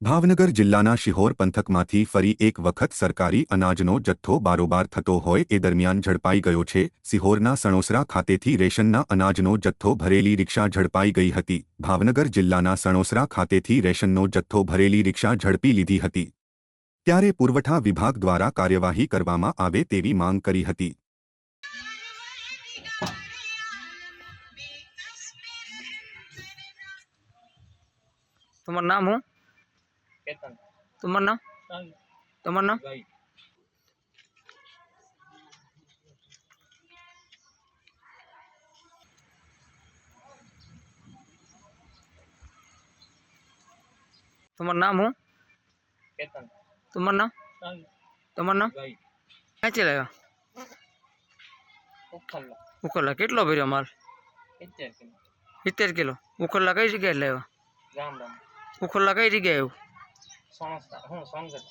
ભાવનગર જિલ્લાના શિહોર પંથકમાંથી ફરી એક વખત સરકારી અનાજનો જથ્થો બારોબાર થતો હોય એ દરમિયાન ઝડપાઈ ગયો છે। સિહોરના સણોસરા ખાતેથી રેશનના અનાજનો જથ્થો ભરેલી રિક્ષા ઝડપાઈ ગઈ હતી। ભાવનગર જિલ્લાના સણોસરા ખાતેથી રેશનનો જથ્થો ભરેલી રિક્ષા ઝડપી લીધી હતી, ત્યારે પુરવઠા વિભાગ દ્વારા કાર્યવાહી કરવામાં આવે તેવી માંગ કરી હતી। तुम्हारा नाम हो? केतन तुम्हारा नाम? साई तुम्हारा नाम? गाई तुम्हारा नाम हो? केतन तुम्हारा नाम? साई तुम्हारा नाम? गाई ક્યાં ચલાવ્યા? उखल्ला ઉખરલા કેટલો ભર્યો માલ? 70 किलो 70 કિલો। ઉખરલા કઈ જગ્યાએ લાવ્યા? गाम गाम ઉખરલા કઈ જગ્યાએ આવ્યું? समस्या हूँ संगत